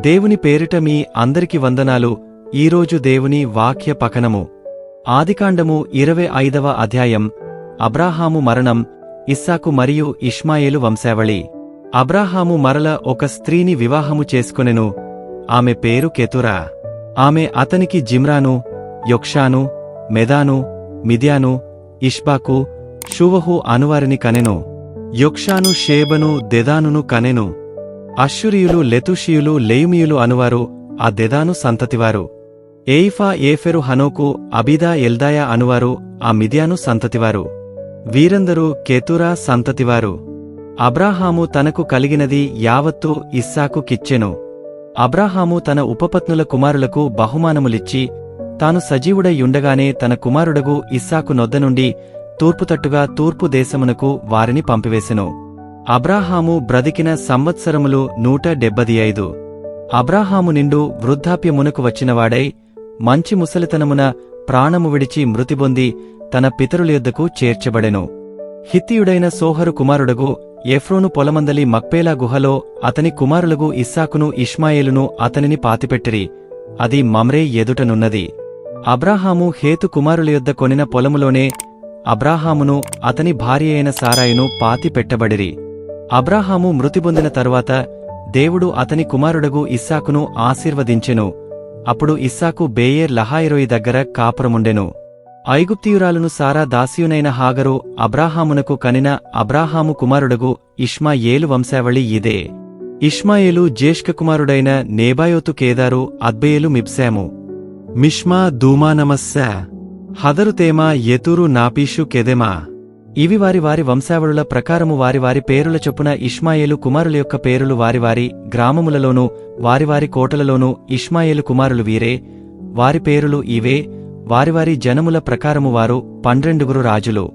దేవుని పేరిట మీ అందరికి వందనాలు. ఈరోజు దేవుని వాక్య పఠనము ఆదికాండము 25వ అధ్యాయం. అబ్రాహాము మరణం, ఇస్సాకు మరియు ఇష్మాయేలు వంశావళి. అబ్రాహాము మరల ఒక స్త్రీని వివాహము చేసుకొనెను. ఆమె పేరు కెతురా. ఆమె అతనికి జిమ్రాను, యొక్షాను, మెదాను, మిద్యాను, ఇష్బాకు, షూవహు అనువారిని కనెను. యొక్షాను షేబను, దెదానును కనెను. అశ్షూరీయులు, లెతుషీయులు, లేయుమీయులు అనువారు ఆ దెదాను సంతతివారు. ఏయిఫా, ఏఫెరు, హనోకు, అబీదా, ఎల్దాయా అనువారు ఆ మిద్యాను సంతతివారు. వీరందరూ కెతురా సంతతివారు. అబ్రాహాము తనకు కలిగినది యావత్తు ఇస్సాకు కిచ్చెను. అబ్రాహాము తన ఉపపత్నుల కుమారులకు బహుమానములిచ్చి తాను సజీవుడై యుండగానే తన కుమారుడగు ఇస్సాకు నొద్దనుండి తూర్పుతట్టుగా తూర్పు దేశమునకు వారిని పంపివేసెను. అబ్రాహాము బ్రతికిన సంవత్సరములు 175. అబ్రాహాము నిండు వృద్ధాప్యమునకు వచ్చినవాడై మంచి ముసలితనమున ప్రాణము విడిచి మృతిబొంది తన పితరుల యొద్దకు చేర్చబడెను. హిత్తీయుడైన సోహరు కుమారుడగు ఎఫ్రోను పొలమందలి మక్పేలా గుహలో అతని కుమారులగు ఇస్సాకును, ఇష్మాయేలును అతనిని పాతిపెట్టిరి. అది మమ్రే ఎదుటనున్నది. అబ్రాహాము హేతు కుమారుల యొద్ద కొనిన పొలములోనే అబ్రాహామును అతని భార్యయైన సారాయును పాతి పెట్టబడిరి. అబ్రాహాము మృతిబొందిన తరువాత దేవుడు అతని కుమారుడగు ఇస్సాకును ఆశీర్వదించెను. అప్పుడు ఇస్సాకు బేయేర్ లహాయిరోయి దగ్గర కాపురముండెను. ఐగుప్తీయురాలును సారా దాసియునైన హాగరు అబ్రాహామునకు కనిన అబ్రాహాము కుమారుడగు ఇష్మాయేలు వంశావళి ఇదే. ఇష్మాయేలు జ్యేష్ఠకుమారుడైన నేబాయోతు, కేదారు, అద్బేయేలు, మిబ్సాము, మిష్మా, దూమానమస్సా, హదరుతేమా, యెతూరు, నాపీషు, కెదెమా. ఇవి వారి వారి వంశావళుల ప్రకారము వారి వారి పేరుల చొప్పున ఇష్మాయేలు కుమారుల యొక్క పేరులు వారి వారి గ్రామములలోనూ వారి వారి కోటలలోనూ. ఇష్మాయేలు కుమారులు వీరే, వారి పేరులు ఇవే. వారి వారి జనముల ప్రకారము వారు 12 రాజులు.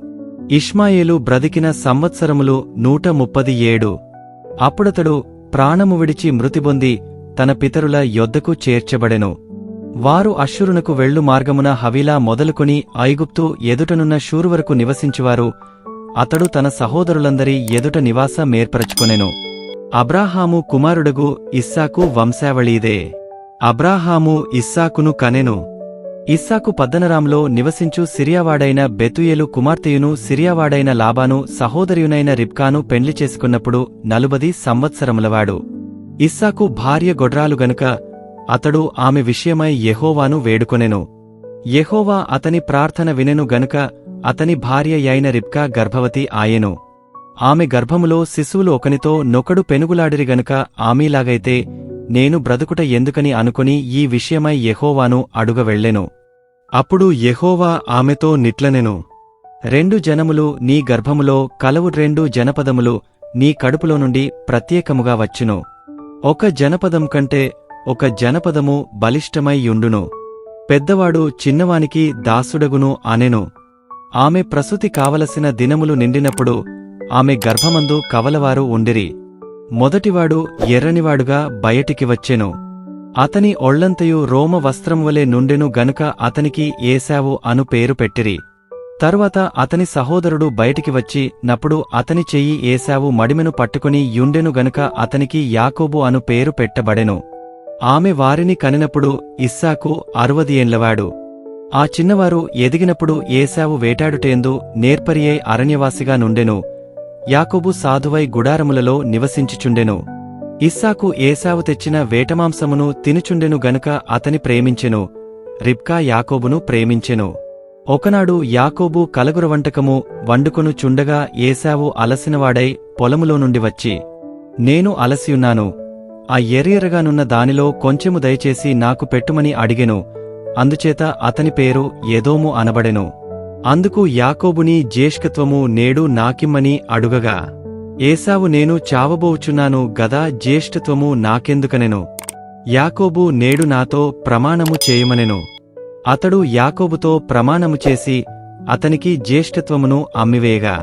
ఇష్మాయేలు బ్రతికిన సంవత్సరములు 137. అప్పుడతడు ప్రాణము విడిచి మృతిబొంది తన పితరుల యొద్దకు చేర్చబడెను. వారు అష్షూరునకు వెళ్ళు మార్గమున హవీలా మొదలుకొని ఐగుప్తు ఎదుటనున్న షూరు వరకు నివసించువారు. అతడు తన సహోదరులందరి ఎదుట నివాస మేర్పరచుకొనెను. అబ్రాహాము కుమారుడగు ఇస్సాకు వంశావళీదే. అబ్రాహాము ఇస్సాకును కనెను. ఇస్సాకు పద్దనరాంలో నివసించు సిరియావాడైన బెతుయేలు కుమార్తెయును, సిరియావాడైన లాబాను సహోదరియునైన రిబ్కాను పెండ్లి చేసుకున్నప్పుడు 40 సంవత్సరములవాడు. ఇస్సాకు భార్య గొడ్రాలు గనుక అతడు ఆమె విషయమై యెహోవాను వేడుకొనెను. యెహోవా అతని ప్రార్థన వినెను గనుక అతని భార్య యైన రిబ్కా గర్భవతి ఆయెను. ఆమె గర్భములో శిశువులు ఒకనితో నొకడు పెనుగులాడిరి గనుక ఆమీలాగైతే నేను బ్రతుకుట ఎందుకని అనుకుని ఈ విషయమై యెహోవాను అడుగవెళ్ళెను. అప్పుడు యెహోవా ఆమెతో నిట్లనెను, 2 జనములు నీ గర్భములో కలవు, 2 జనపదములు నీ కడుపులో నుండి ప్రత్యేకముగా వచ్చును. ఒక జనపదం కంటే ఒక జనపదము బలిష్టమై యుండును. పెద్దవాడు చిన్నవానికి దాసుడగును అనెను. ఆమె ప్రసూతి కావలసిన దినములు నిండినప్పుడు ఆమె గర్భమందు కవలవారు ఉండిరి. మొదటివాడు ఎర్రనివాడుగా బయటికి వచ్చెను. అతని ఒళ్లంతయు రోమ వస్త్రంవలె నుండెను గనుక అతనికి ఏశావు అను పేరు పెట్టిరి. తరువాత అతని సహోదరుడు బయటికి వచ్చి నప్పుడు అతని చెయ్యి ఏశావు మడిమెను పట్టుకుని యుండెను గనుక అతనికి యాకోబు అను పేరు పెట్టబడెను. ఆమె వారిని కనినప్పుడు ఇస్సాకు 60 ఏండ్లవాడు. ఆ చిన్నవారు ఎదిగినప్పుడు ఏశావు వేటాడుటేందు నేర్పరియై అరణ్యవాసిగా నుండెను. యాకోబు సాధువై గుడారములలో నివసించుచుండెను. ఇస్సాకు ఏశావు తెచ్చిన వేటమాంసమును తినుచుండెను గనుక అతని ప్రేమించెను. రిబ్కా యాకోబును ప్రేమించెను. ఒకనాడు యాకోబు కలగుర వంటకము వండుకొను చుండగా ఏశావు అలసినవాడై పొలములో నుండి వచ్చి, నేను అలసియున్నాను, ఆ ఎర్రెర్రగానున్న దానిలో కొంచెము దయచేసి నాకు పెట్టుమని అడిగెను. అందుచేత అతని పేరు ఎదోము అనబడెను. అందుకు యాకోబుని జ్యేష్ఠత్వము నేడు నాకిమ్మని అడుగగా ఏశావు, నేను చావబోచున్నాను గదా, జ్యేష్ఠత్వము నాకెందుకనెను. యాకోబు, నేడు నాతో ప్రమాణము చేయమనెను. అతడు యాకోబుతో ప్రమాణము చేసి అతనికి జ్యేష్ఠత్వమును అమ్మివేయగా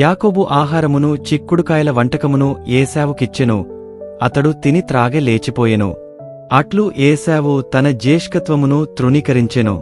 యాకోబు ఆహారమును చిక్కుడుకాయల వంటకమును ఏశావుకిచ్చెను. అతడు తిని త్రాగె లేచిపోయెను. అట్లు ఏశావు తన జ్యేష్ఠత్వమును తృణీకరించెను.